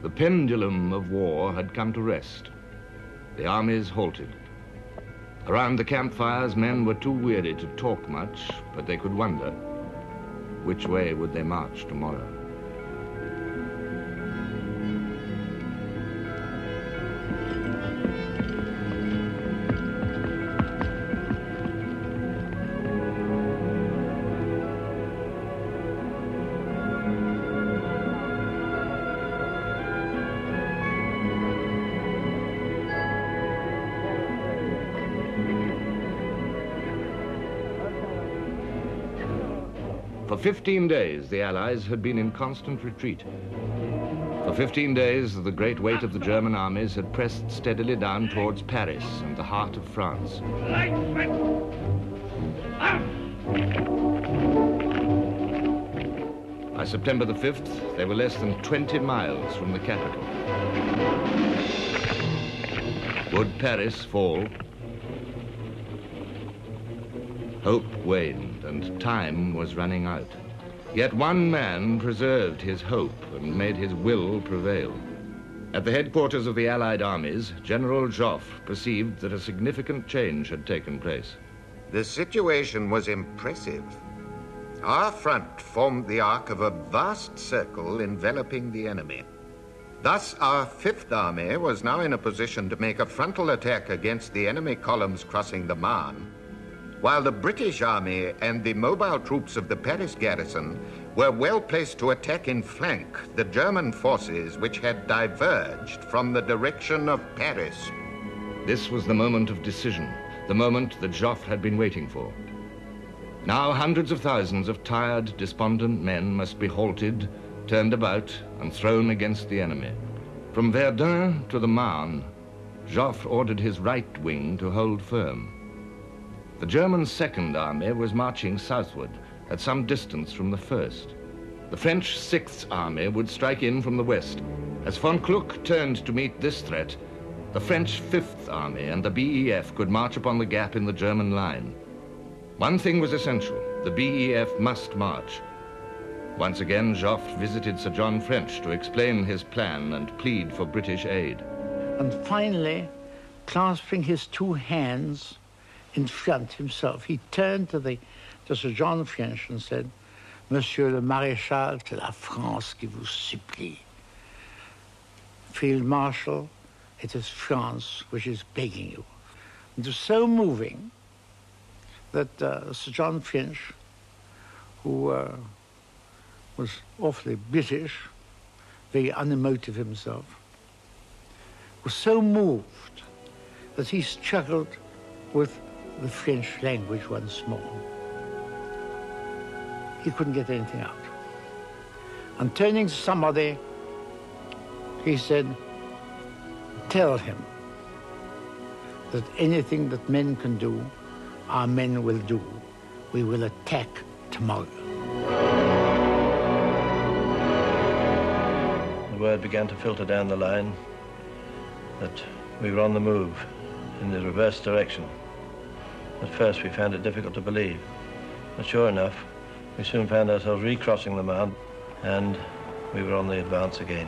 The pendulum of war had come to rest. The armies halted. Around the campfires, men were too weary to talk much, but they could wonder, which way would they march tomorrow? For 15 days, the Allies had been in constant retreat. For 15 days, the great weight of the German armies had pressed steadily down towards Paris and the heart of France. By September the 5th, they were less than 20 miles from the capital. Would Paris fall? Hope waned and time was running out. Yet one man preserved his hope and made his will prevail. At the headquarters of the Allied armies, General Joffre perceived that a significant change had taken place. The situation was impressive. Our front formed the arc of a vast circle enveloping the enemy. Thus, our Fifth Army was now in a position to make a frontal attack against the enemy columns crossing the Marne, while the British Army and the mobile troops of the Paris garrison were well placed to attack in flank the German forces which had diverged from the direction of Paris. This was the moment of decision, the moment that Joffre had been waiting for. Now hundreds of thousands of tired, despondent men must be halted, turned about, and thrown against the enemy. From Verdun to the Marne, Joffre ordered his right wing to hold firm. The German Second Army was marching southward, at some distance from the First. The French Sixth Army would strike in from the west. As von Kluck turned to meet this threat, the French Fifth Army and the BEF could march upon the gap in the German line. One thing was essential: the BEF must march. Once again, Joffre visited Sir John French to explain his plan and plead for British aid. And finally, clasping his two hands in front himself, he turned to Sir John French and said, "Monsieur le Maréchal, c'est la France qui vous supplie. Field Marshal, it is France which is begging you." It was so moving that Sir John French, who was awfully British, very unemotive himself, was so moved that he struggled with the French language once more. He couldn't get anything out. And turning to somebody, he said, "Tell him that anything that men can do, our men will do. We will attack tomorrow." The word began to filter down the line that we were on the move in the reverse direction. At first we found it difficult to believe, but sure enough, we soon found ourselves recrossing the Marne, and we were on the advance again.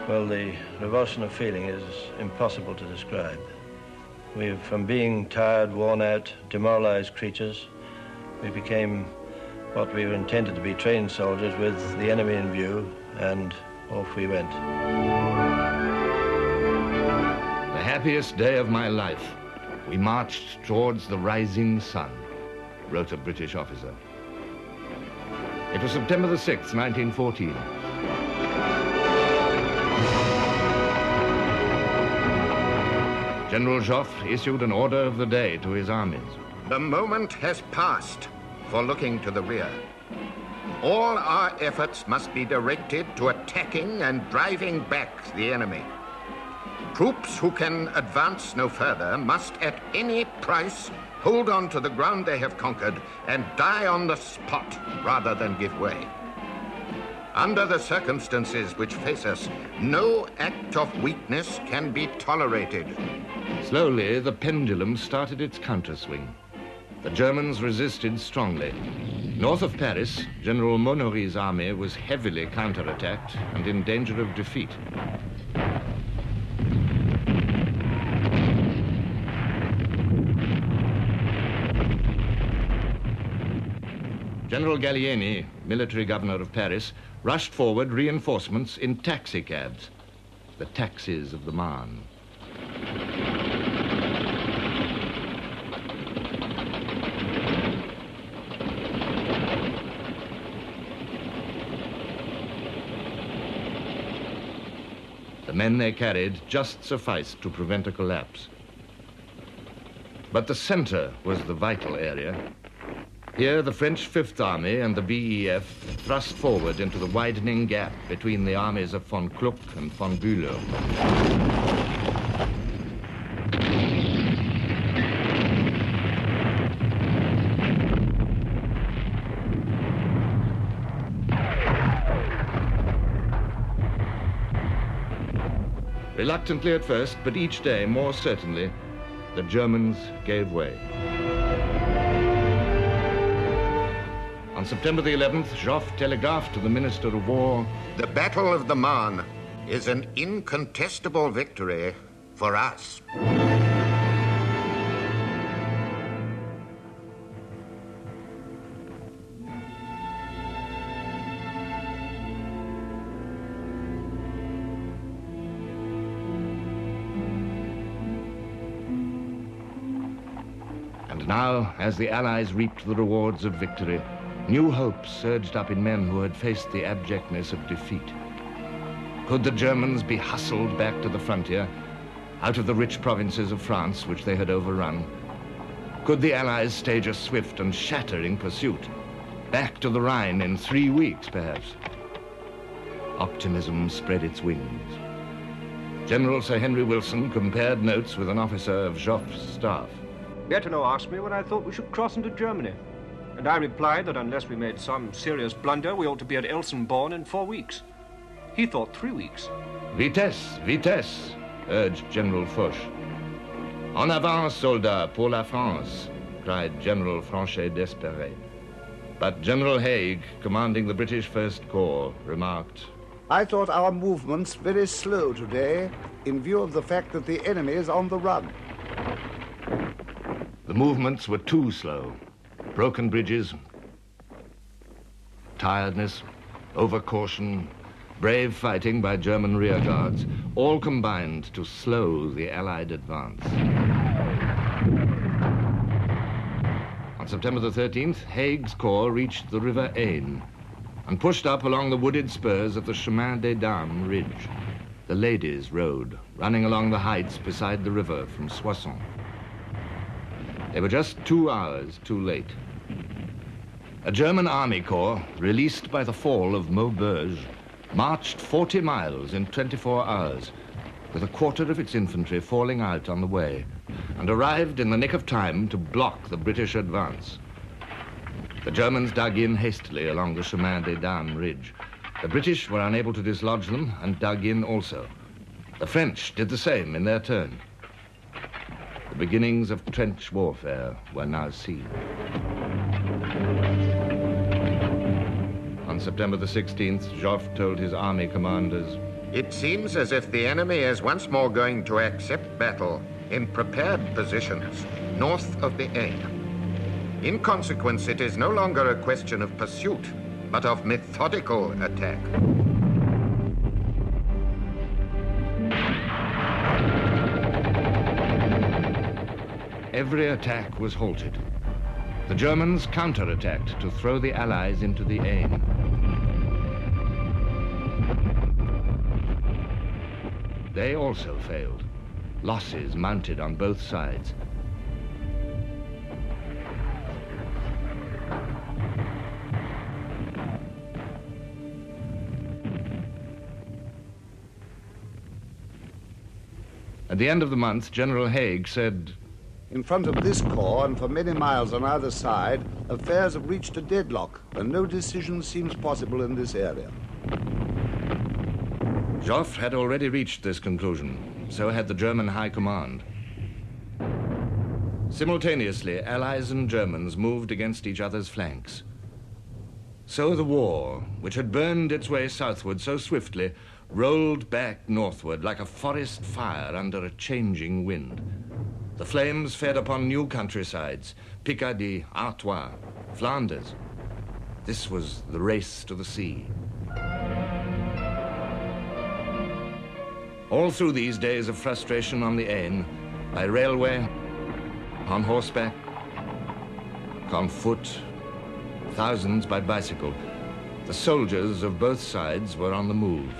Well, the revulsion of feeling is impossible to describe. From being tired, worn out, demoralized creatures, we became what we were intended to be, trained soldiers with the enemy in view, and off we went. The happiest day of my life. We marched towards the rising sun, wrote a British officer. It was September the 6th, 1914. General Joffre issued an order of the day to his armies. The moment has passed for looking to the rear. All our efforts must be directed to attacking and driving back the enemy. Troops who can advance no further must at any price hold on to the ground they have conquered and die on the spot rather than give way. Under the circumstances which face us, no act of weakness can be tolerated. Slowly, the pendulum started its counterswing. The Germans resisted strongly. North of Paris, General Monory's army was heavily counterattacked and in danger of defeat. General Gallieni, military governor of Paris, rushed forward reinforcements in taxicabs, the taxis of the Marne. The men they carried just sufficed to prevent a collapse. But the center was the vital area. Here, the French Fifth Army and the BEF thrust forward into the widening gap between the armies of von Kluck and von Bülow. Reluctantly at first, but each day more certainly, the Germans gave way. On September the 11th, Joffre telegraphed to the Minister of War, "The Battle of the Marne is an incontestable victory for us." And now, as the Allies reaped the rewards of victory, new hope surged up in men who had faced the abjectness of defeat. Could the Germans be hustled back to the frontier, out of the rich provinces of France which they had overrun? Could the Allies stage a swift and shattering pursuit, back to the Rhine in 3 weeks, perhaps? Optimism spread its wings. General Sir Henry Wilson compared notes with an officer of Joffre's staff. Berthelot asked me when I thought we should cross into Germany. And I replied that unless we made some serious blunder, we ought to be at Elsenborn in 4 weeks. He thought 3 weeks. Vitesse, vitesse, urged General Foch. En avant, soldats, pour la France, cried General Franchet d'Espèrey. But General Haig, commanding the British First Corps, remarked, "I thought our movements very slow today, in view of the fact that the enemy is on the run." The movements were too slow. Broken bridges, tiredness, overcaution, brave fighting by German rear guards, all combined to slow the Allied advance. On September the 13th, Haig's corps reached the River Aisne and pushed up along the wooded spurs of the Chemin des Dames ridge, the Ladies' Road, running along the heights beside the river from Soissons. They were just 2 hours too late. A German army corps, released by the fall of Maubeuge, marched 40 miles in 24 hours, with a quarter of its infantry falling out on the way, and arrived in the nick of time to block the British advance. The Germans dug in hastily along the Chemin des Dames ridge. The British were unable to dislodge them and dug in also. The French did the same in their turn. The beginnings of trench warfare were now seen. On September the 16th, Joffre told his army commanders, "It seems as if the enemy is once more going to accept battle in prepared positions north of the Aisne. In consequence, it is no longer a question of pursuit, but of methodical attack." Every attack was halted. The Germans counterattacked to throw the Allies into the Aisne. They also failed. Losses mounted on both sides. At the end of the month, General Haig said, "In front of this corps and for many miles on either side, affairs have reached a deadlock, and no decision seems possible in this area. Joffre had already reached this conclusion, so had the German High Command. Simultaneously, Allies and Germans moved against each other's flanks. So the war, which had burned its way southward so swiftly, rolled back northward like a forest fire under a changing wind. The flames fed upon new countrysides, Picardy, Artois, Flanders. This was the race to the sea. All through these days of frustration on the Aisne, by railway, on horseback, on foot, thousands by bicycle, the soldiers of both sides were on the move.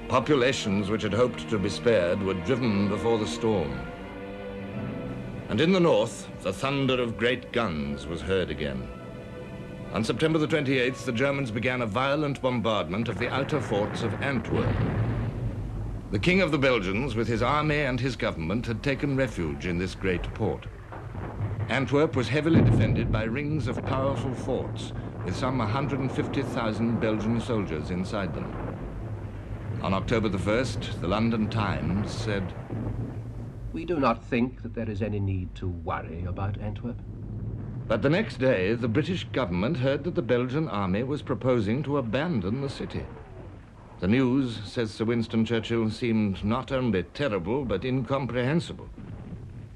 Populations which had hoped to be spared were driven before the storm. And in the north, the thunder of great guns was heard again. On September the 28th, the Germans began a violent bombardment of the outer forts of Antwerp. The King of the Belgians, with his army and his government, had taken refuge in this great port. Antwerp was heavily defended by rings of powerful forts, with some 150,000 Belgian soldiers inside them. On October the 1st, the London Times said, "We do not think that there is any need to worry about Antwerp." But the next day, the British government heard that the Belgian army was proposing to abandon the city. The news, says Sir Winston Churchill, seemed not only terrible, but incomprehensible.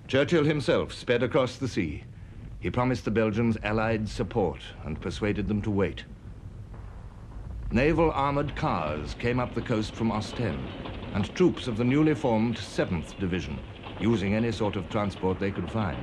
Churchill himself sped across the sea. He promised the Belgians Allied support and persuaded them to wait. Naval armored cars came up the coast from Ostend, and troops of the newly formed 7th Division, using any sort of transport they could find.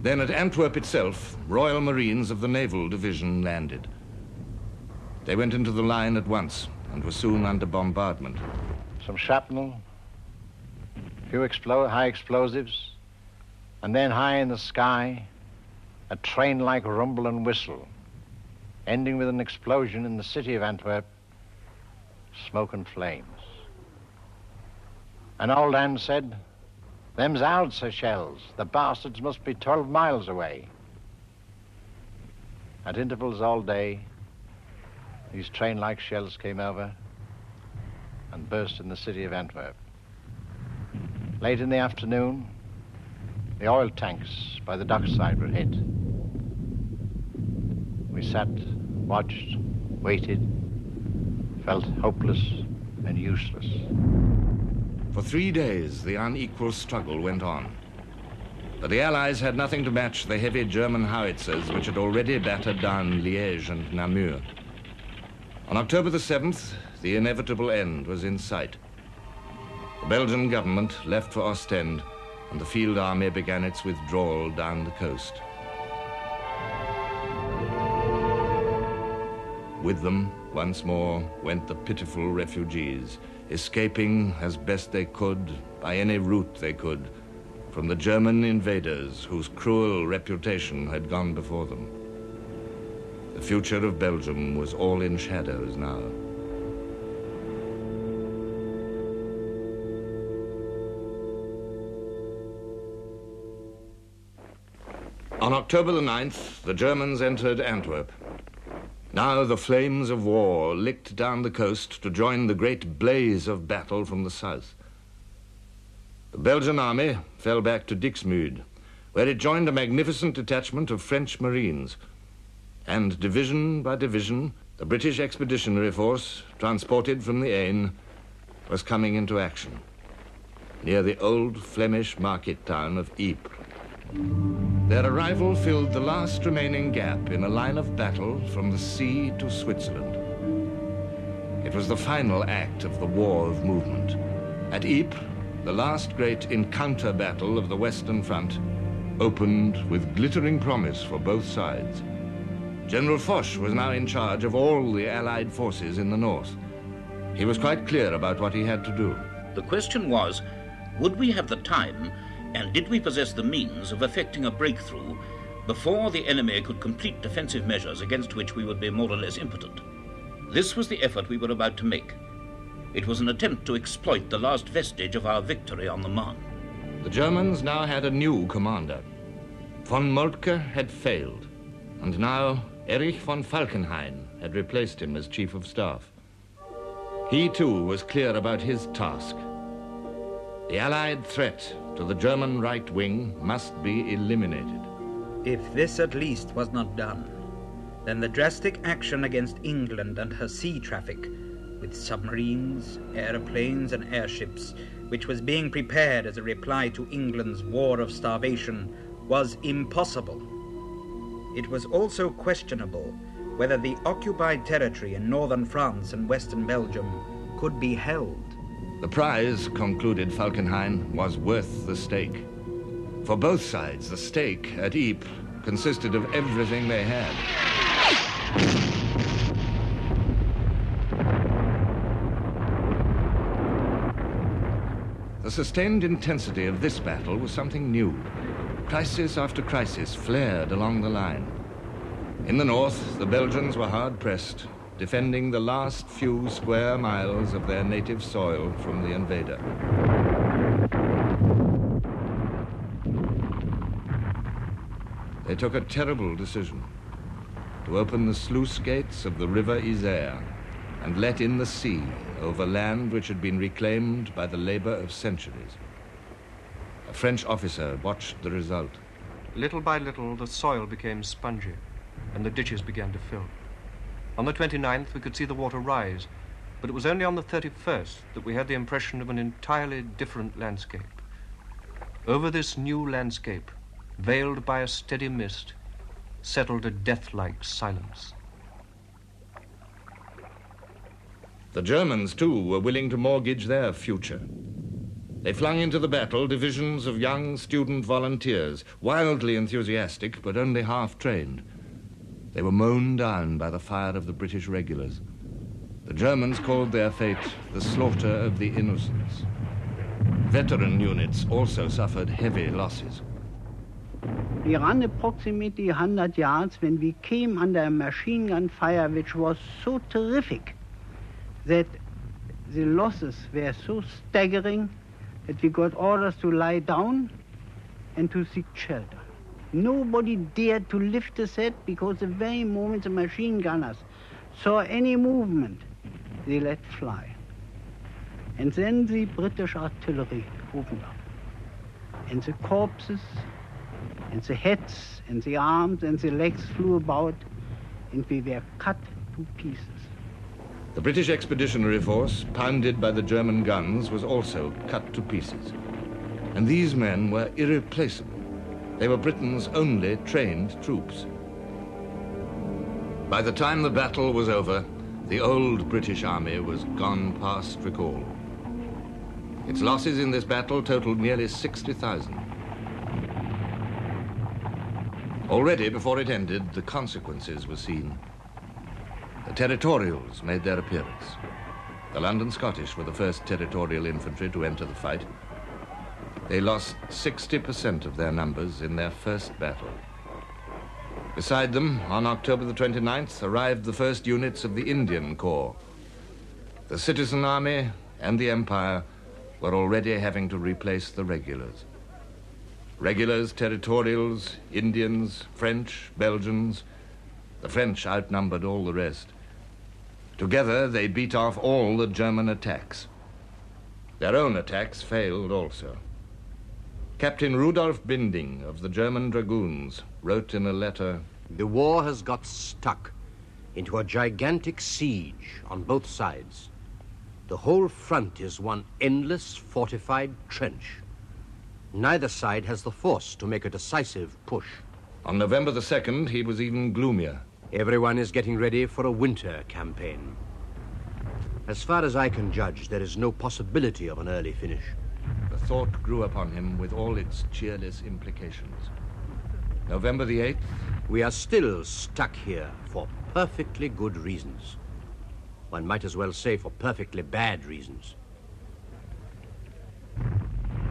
Then at Antwerp itself, Royal Marines of the Naval Division landed. They went into the line at once and were soon under bombardment. Some shrapnel, a few high explosives, and then high in the sky, a train-like rumble and whistle, ending with an explosion in the city of Antwerp, smoke and flames. An old man said, "Them's Howitzer shells. The bastards must be 12 miles away." At intervals all day, these train-like shells came over and burst in the city of Antwerp. Late in the afternoon, the oil tanks by the dockside were hit. We sat, watched, waited, felt hopeless and useless. For 3 days, the unequal struggle went on. But the Allies had nothing to match the heavy German howitzers which had already battered down Liège and Namur. On October the 7th, the inevitable end was in sight. The Belgian government left for Ostend, and the field army began its withdrawal down the coast. With them, once more, went the pitiful refugees, escaping as best they could, by any route they could, from the German invaders whose cruel reputation had gone before them. The future of Belgium was all in shadows now. On October the 9th, the Germans entered Antwerp. Now the flames of war licked down the coast to join the great blaze of battle from the south. The Belgian army fell back to Dixmude, where it joined a magnificent detachment of French Marines. And division by division, the British Expeditionary Force, transported from the Aisne, was coming into action near the old Flemish market town of Ypres. Their arrival filled the last remaining gap in a line of battle from the sea to Switzerland. It was the final act of the War of Movement. At Ypres, the last great encounter battle of the Western Front opened with glittering promise for both sides. General Foch was now in charge of all the Allied forces in the north. He was quite clear about what he had to do. The question was, Would we have the time, and did we possess the means of effecting a breakthrough before the enemy could complete defensive measures against which we would be more or less impotent? This was the effort we were about to make. It was an attempt to exploit the last vestige of our victory on the Marne. The Germans now had a new commander. Von Moltke had failed, and now Erich von Falkenhayn had replaced him as Chief of Staff. He too was clear about his task. The Allied threat to the German right wing must be eliminated. If this at least was not done, then the drastic action against England and her sea traffic, with submarines, aeroplanes and airships, which was being prepared as a reply to England's war of starvation, was impossible. It was also questionable whether the occupied territory in northern France and western Belgium could be held. The prize, concluded Falkenhayn, was worth the stake. For both sides, the stake at Ypres consisted of everything they had. The sustained intensity of this battle was something new. Crisis after crisis flared along the line. In the north, the Belgians were hard-pressed, defending the last few square miles of their native soil from the invader. They took a terrible decision: to open the sluice gates of the river Isère and let in the sea over land which had been reclaimed by the labor of centuries. A French officer watched the result. Little by little, the soil became spongy, and the ditches began to fill. On the 29th, we could see the water rise, but it was only on the 31st that we had the impression of an entirely different landscape. Over this new landscape, veiled by a steady mist, settled a death-like silence. The Germans, too, were willing to mortgage their future. They flung into the battle divisions of young student volunteers, wildly enthusiastic, but only half-trained. They were mown down by the fire of the British regulars. The Germans called their fate the slaughter of the innocents. Veteran units also suffered heavy losses. We ran approximately 100 yards when we came under a machine gun fire which was so terrific that the losses were so staggering that we got orders to lie down and to seek shelter. Nobody dared to lift his head because the very moment the machine gunners saw any movement, they let fly. And then the British artillery opened up. And the corpses, and the heads, and the arms, and the legs flew about, and we were cut to pieces. The British Expeditionary Force, pounded by the German guns, was also cut to pieces. And these men were irreplaceable. They were Britain's only trained troops. By the time the battle was over, the old British army was gone past recall. Its losses in this battle totaled nearly 60,000. Already, before it ended, the consequences were seen. The Territorials made their appearance. The London Scottish were the first Territorial infantry to enter the fight. They lost 60% of their numbers in their first battle. Beside them, on October the 29th, arrived the first units of the Indian Corps. The Citizen Army and the Empire were already having to replace the regulars. Regulars, Territorials, Indians, French, Belgians. The French outnumbered all the rest. Together, they beat off all the German attacks. Their own attacks failed also. Captain Rudolf Binding of the German Dragoons wrote in a letter, "The war has got stuck into a gigantic siege on both sides. The whole front is one endless fortified trench. Neither side has the force to make a decisive push." On November the 2nd, he was even gloomier. "Everyone is getting ready for a winter campaign. As far as I can judge, there is no possibility of an early finish." The thought grew upon him with all its cheerless implications. November the 8th. "We are still stuck here for perfectly good reasons. One might as well say for perfectly bad reasons."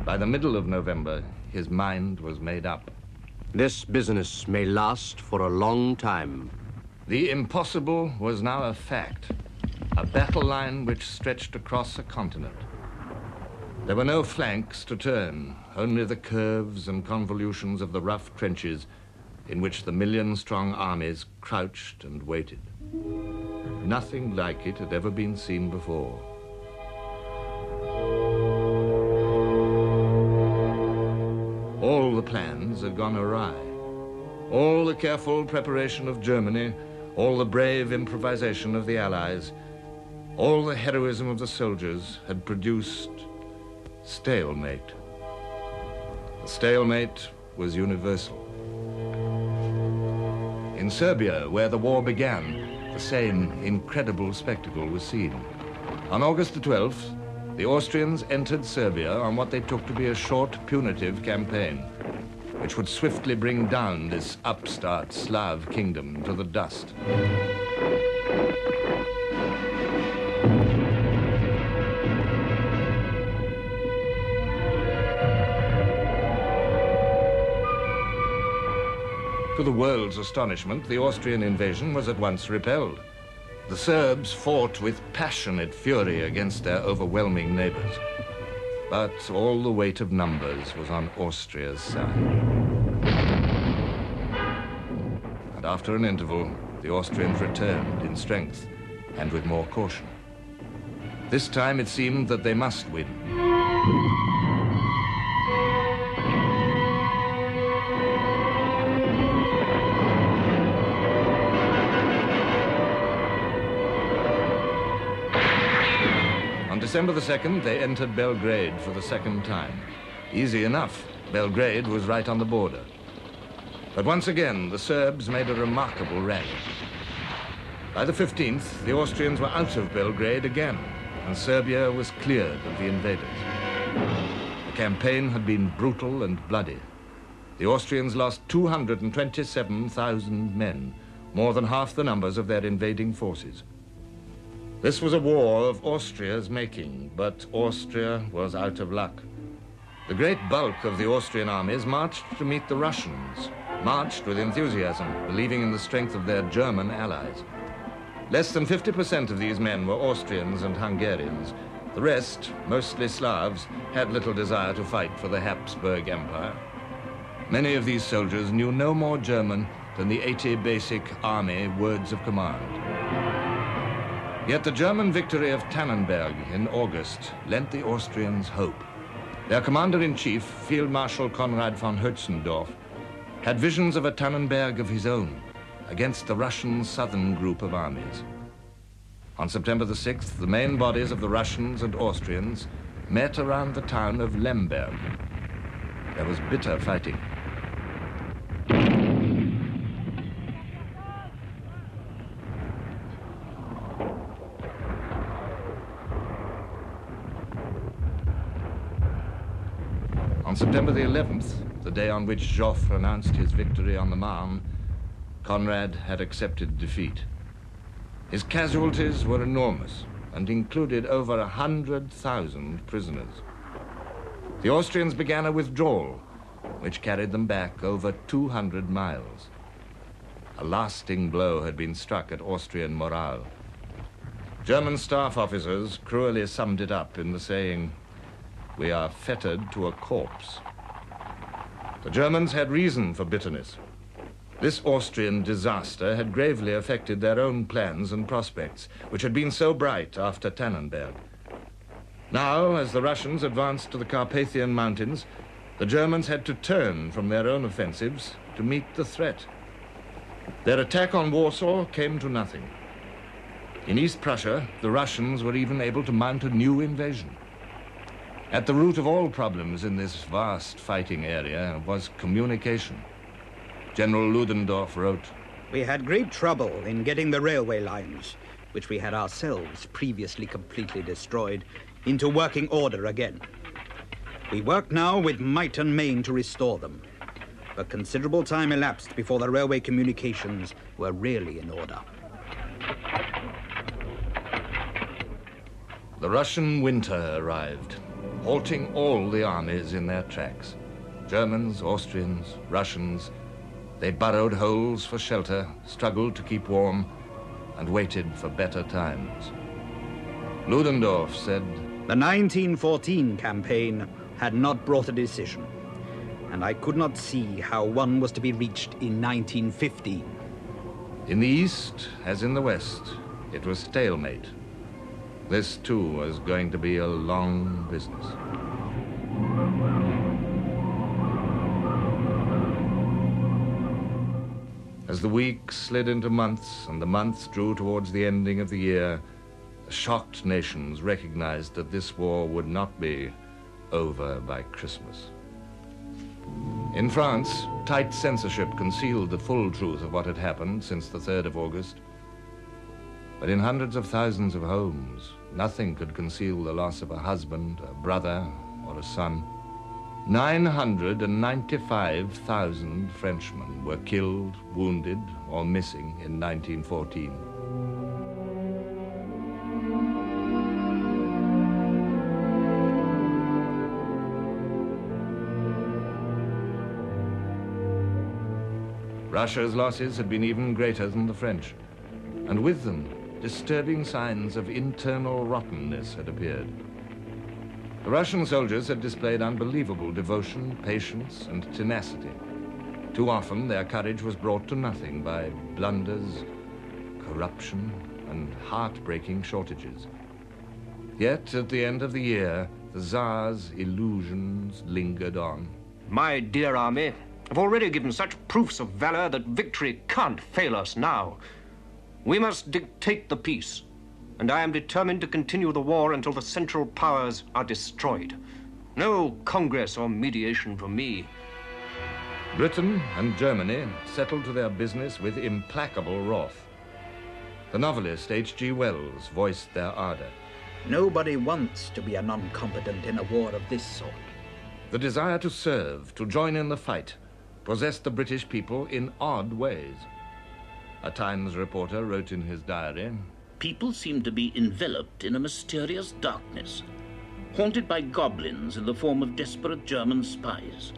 By the middle of November, his mind was made up. This business may last for a long time. The impossible was now a fact, a battle line which stretched across a continent. There were no flanks to turn, only the curves and convolutions of the rough trenches in which the million-strong armies crouched and waited. Nothing like it had ever been seen before. All the plans had gone awry. All the careful preparation of Germany, all the brave improvisation of the Allies, all the heroism of the soldiers had produced stalemate. The stalemate was universal. In Serbia, where the war began, the same incredible spectacle was seen. On August the 12th, the Austrians entered Serbia on what they took to be a short, punitive campaign, which would swiftly bring down this upstart Slav kingdom to the dust. To the world's astonishment, the Austrian invasion was at once repelled. The Serbs fought with passionate fury against their overwhelming neighbors. But all the weight of numbers was on Austria's side. And after an interval, the Austrians returned in strength and with more caution. This time it seemed that they must win. On December the 2nd, they entered Belgrade for the second time. Easy enough. Belgrade was right on the border. But once again, the Serbs made a remarkable rally. By the 15th, the Austrians were out of Belgrade again, and Serbia was cleared of the invaders. The campaign had been brutal and bloody. The Austrians lost 227,000 men, more than half the numbers of their invading forces. This was a war of Austria's making, but Austria was out of luck. The great bulk of the Austrian armies marched to meet the Russians, marched with enthusiasm, believing in the strength of their German allies. Less than 50% of these men were Austrians and Hungarians. The rest, mostly Slavs, had little desire to fight for the Habsburg Empire. Many of these soldiers knew no more German than the 80 basic army words of command. Yet the German victory of Tannenberg in August lent the Austrians hope. Their commander-in-chief, Field Marshal Konrad von Hötzendorf, had visions of a Tannenberg of his own against the Russian southern group of armies. On September the 6th, the main bodies of the Russians and Austrians met around the town of Lemberg. There was bitter fighting. On September the 11th, the day on which Joffre announced his victory on the Marne, Conrad had accepted defeat. His casualties were enormous and included over 100,000 prisoners. The Austrians began a withdrawal, which carried them back over 200 miles. A lasting blow had been struck at Austrian morale. German staff officers cruelly summed it up in the saying, "We are fettered to a corpse." The Germans had reason for bitterness. This Austrian disaster had gravely affected their own plans and prospects, which had been so bright after Tannenberg. Now, as the Russians advanced to the Carpathian Mountains, the Germans had to turn from their own offensives to meet the threat. Their attack on Warsaw came to nothing. In East Prussia, the Russians were even able to mount a new invasion. At the root of all problems in this vast fighting area was communication. General Ludendorff wrote, "We had great trouble in getting the railway lines, which we had ourselves previously completely destroyed, into working order again. We work now with might and main to restore them. But considerable time elapsed before the railway communications were really in order." The Russian winter arrived. halting all the armies in their tracks. Germans, Austrians, Russians. They burrowed holes for shelter, struggled to keep warm, and waited for better times. Ludendorff said, "The 1914 campaign had not brought a decision, and I could not see how one was to be reached in 1915. In the East, as in the West, it was stalemate. This, too, was going to be a long business. As the weeks slid into months and the months drew towards the ending of the year, the shocked nations recognized that this war would not be over by Christmas. In France, tight censorship concealed the full truth of what had happened since the 3rd of August. But in hundreds of thousands of homes, nothing could conceal the loss of a husband, a brother, or a son. 995,000 Frenchmen were killed, wounded, or missing in 1914. Russia's losses had been even greater than the French, and with them, disturbing signs of internal rottenness had appeared. The Russian soldiers had displayed unbelievable devotion, patience, and tenacity. Too often their courage was brought to nothing by blunders, corruption, and heartbreaking shortages. Yet at the end of the year, the Tsar's illusions lingered on. My dear army, I've already given such proofs of valor that victory can't fail us now. We must dictate the peace, and I am determined to continue the war until the Central Powers are destroyed. No Congress or mediation for me. Britain and Germany settled to their business with implacable wrath. The novelist H.G. Wells voiced their ardor. Nobody wants to be a non-combatant in a war of this sort. The desire to serve, to join in the fight, possessed the British people in odd ways. A Times reporter wrote in his diary, "People seem to be enveloped in a mysterious darkness, haunted by goblins in the form of desperate German spies.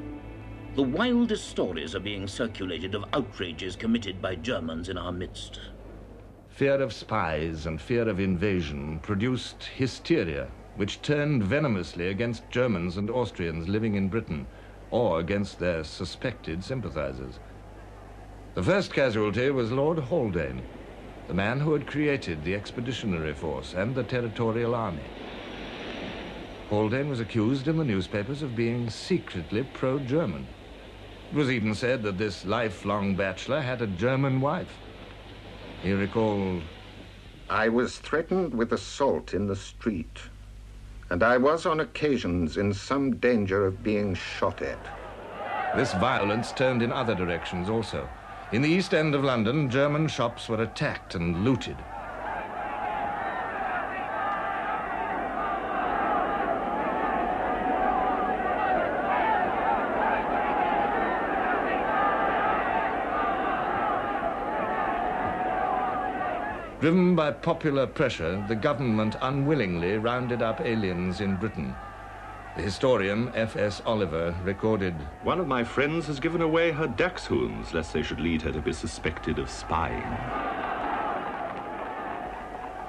The wildest stories are being circulated of outrages committed by Germans in our midst." Fear of spies and fear of invasion produced hysteria, which turned venomously against Germans and Austrians living in Britain, or against their suspected sympathizers. The first casualty was Lord Haldane, the man who had created the Expeditionary Force and the Territorial Army. Haldane was accused in the newspapers of being secretly pro-German. It was even said that this lifelong bachelor had a German wife. He recalled, "I was threatened with assault in the street, and I was on occasions in some danger of being shot at." This violence turned in other directions also. In the East End of London, German shops were attacked and looted. Driven by popular pressure, the government unwillingly rounded up aliens in Britain. The historian F.S. Oliver recorded, "One of my friends has given away her dachshunds, lest they should lead her to be suspected of spying."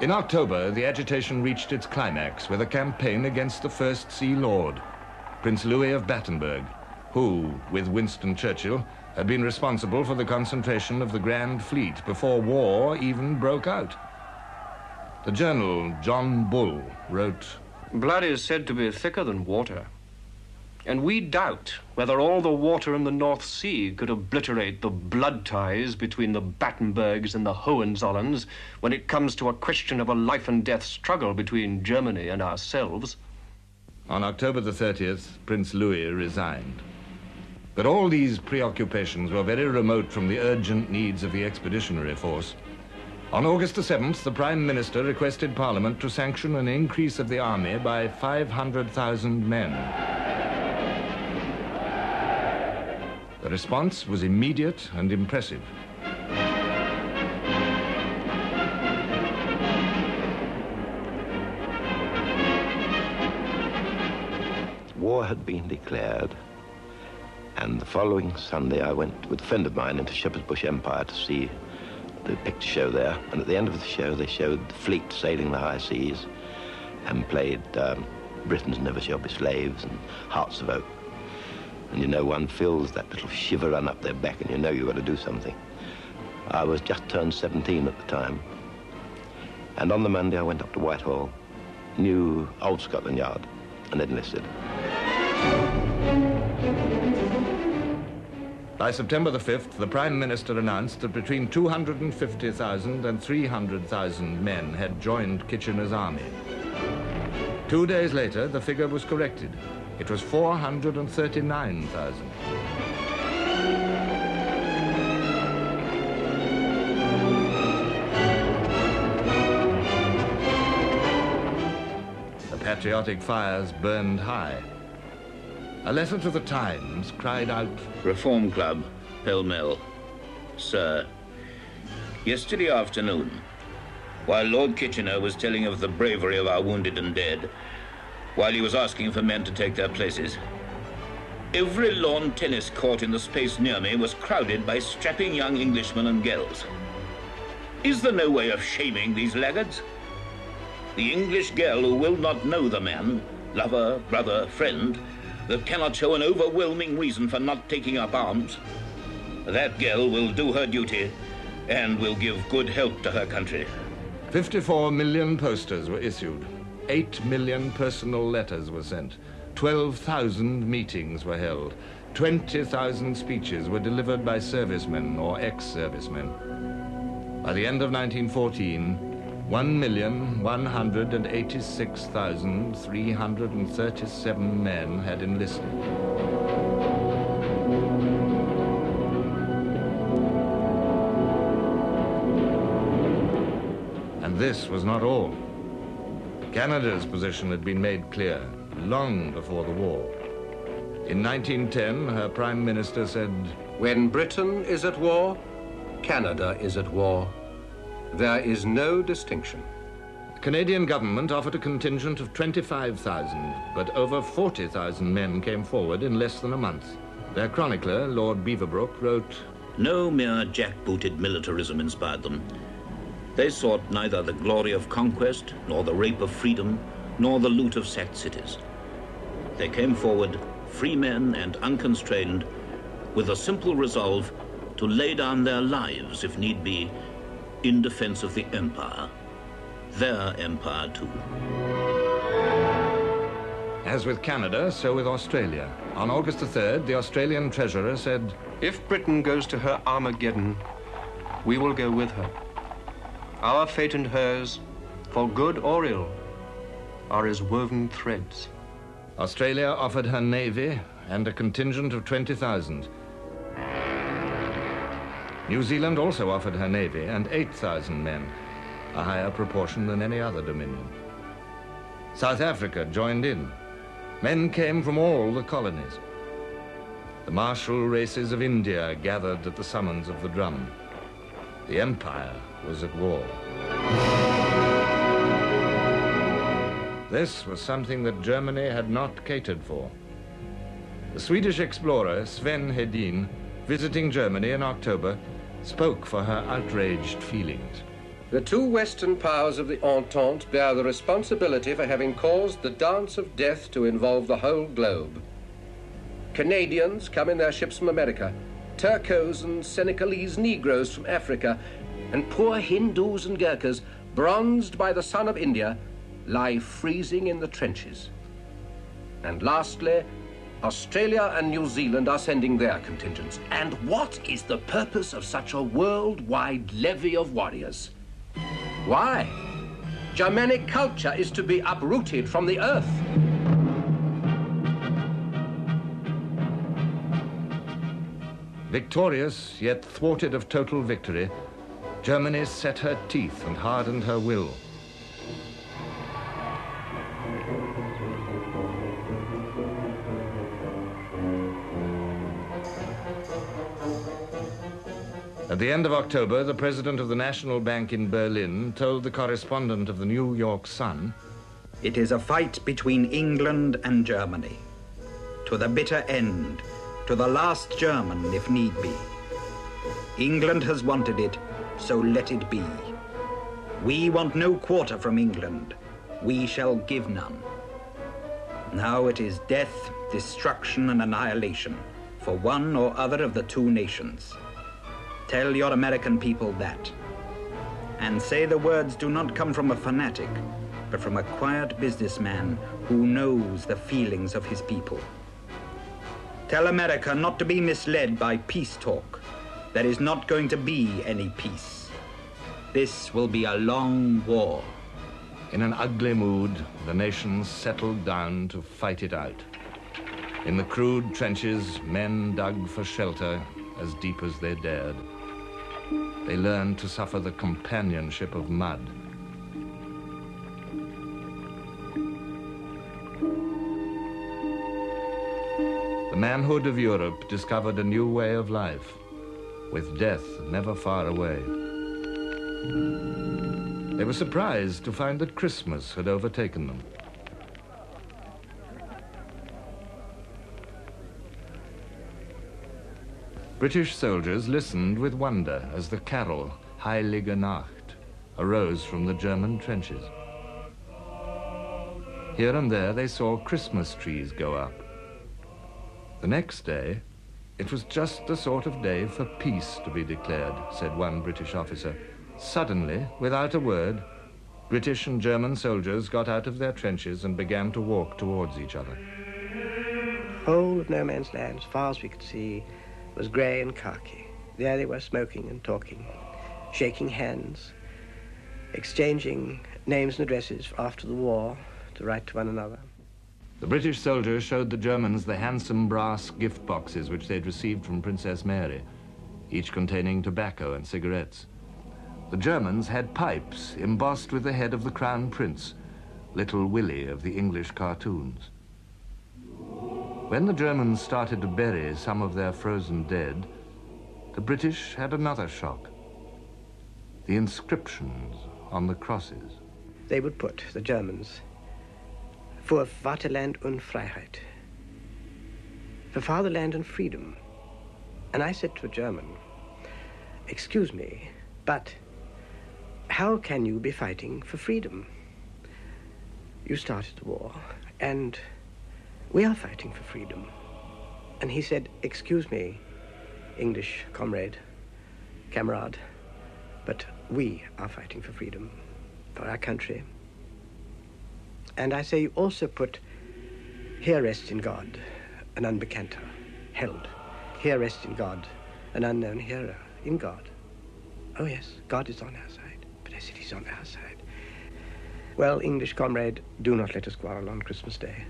In October, the agitation reached its climax with a campaign against the First Sea Lord, Prince Louis of Battenberg, who, with Winston Churchill, had been responsible for the concentration of the Grand Fleet before war even broke out. The journal John Bull wrote, "Blood is said to be thicker than water, and we doubt whether all the water in the North Sea could obliterate the blood ties between the Battenbergs and the Hohenzollerns when it comes to a question of a life and death struggle between Germany and ourselves." On October the 30th, Prince Louis resigned. But all these preoccupations were very remote from the urgent needs of the Expeditionary Force. On August the 7th, the Prime Minister requested Parliament to sanction an increase of the army by 500,000 men. The response was immediate and impressive. war had been declared, and the following Sunday I went with a friend of mine into Shepherd's Bush Empire to see the picture show there, and at the end of the show they showed the fleet sailing the high seas and played Britons Never Shall Be Slaves and Hearts of Oak. And you know, one feels that little shiver run up their back and you know you've got to do something. I was just turned 17 at the time, and on the Monday I went up to Whitehall, knew Old Scotland Yard, and enlisted. By September the 5th, the Prime Minister announced that between 250,000 and 300,000 men had joined Kitchener's army. 2 days later, the figure was corrected. It was 439,000. The patriotic fires burned high. A letter to the Times cried out, Reform Club, Pall Mall. Sir, yesterday afternoon, while Lord Kitchener was telling of the bravery of our wounded and dead, while he was asking for men to take their places, every lawn tennis court in the space near me was crowded by strapping young Englishmen and girls. Is there no way of shaming these laggards? The English girl who will not know the man, lover, brother, friend, that cannot show an overwhelming reason for not taking up arms, that girl will do her duty and will give good help to her country. 54 million posters were issued. 8 million personal letters were sent. 12,000 meetings were held. 20,000 speeches were delivered by servicemen or ex-servicemen. By the end of 1914, 1,186,337 men had enlisted. And this was not all. Canada's position had been made clear long before the war. In 1910, her Prime Minister said, "When Britain is at war, Canada is at war. There is no distinction." The Canadian government offered a contingent of 25,000, but over 40,000 men came forward in less than a month. Their chronicler, Lord Beaverbrook, wrote, No mere jackbooted militarism inspired them. They sought neither the glory of conquest, nor the rape of freedom, nor the loot of sacked cities. They came forward, free men and unconstrained, with a simple resolve to lay down their lives, if need be, in defense of the empire, their empire too. As with Canada, so with Australia. On August the 3rd, the Australian Treasurer said, If Britain goes to her Armageddon, we will go with her. Our fate and hers, for good or ill, are as woven threads. Australia offered her navy and a contingent of 20,000. New Zealand also offered her navy and 8,000 men, a higher proportion than any other dominion. South Africa joined in. Men came from all the colonies. The martial races of India gathered at the summons of the drum. The empire was at war. This was something that Germany had not catered for. The Swedish explorer Sven Hedin, visiting Germany in October, spoke for her outraged feelings. The two Western powers of the Entente bear the responsibility for having caused the dance of death to involve the whole globe. Canadians come in their ships from America, Turcos and Senegalese Negroes from Africa, and poor Hindus and Gurkhas, bronzed by the sun of India, lie freezing in the trenches. And lastly, Australia and New Zealand are sending their contingents. And what is the purpose of such a worldwide levy of warriors? Why? Germanic culture is to be uprooted from the earth. Victorious, yet thwarted of total victory, Germany set her teeth and hardened her will. At the end of October, the president of the National Bank in Berlin told the correspondent of the New York Sun, "It is a fight between England and Germany. to the bitter end, to the last German, if need be. England has wanted it, so let it be. We want no quarter from England. We shall give none. Now it is death, destruction, and annihilation for one or other of the two nations. Tell your American people that. And say the words do not come from a fanatic, but from a quiet businessman who knows the feelings of his people. Tell America not to be misled by peace talk. There is not going to be any peace. This will be a long war. In an ugly mood, the nations settled down to fight it out. In the crude trenches, men dug for shelter as deep as they dared. They learned to suffer the companionship of mud. The manhood of Europe discovered a new way of life, with death never far away. They were surprised to find that Christmas had overtaken them. British soldiers listened with wonder as the carol, Heilige Nacht, arose from the German trenches. Here and there they saw Christmas trees go up. The next day, it was just the sort of day for peace to be declared, said one British officer. Suddenly, without a word, British and German soldiers got out of their trenches and began to walk towards each other. The whole of no man's land, as far as we could see, was grey and khaki. There they were smoking and talking, shaking hands, exchanging names and addresses after the war to write to one another. The British soldiers showed the Germans the handsome brass gift boxes which they'd received from Princess Mary, each containing tobacco and cigarettes. The Germans had pipes embossed with the head of the Crown Prince, Little Willie of the English cartoons. When the Germans started to bury some of their frozen dead, the British had another shock. The inscriptions on the crosses. They would put, the Germans, für Vaterland und Freiheit, for fatherland and freedom. And I said to a German, excuse me, but how can you be fighting for freedom? You started the war, and we are fighting for freedom. And he said, excuse me, English comrade, camarade, but we are fighting for freedom, for our country. And I say you also put, here rests in God, an unbekannter, held. Here rests in God, an unknown hero, in God. Oh yes, God is on our side, but I said he's on our side. Well, English comrade, do not let us quarrel on Christmas Day.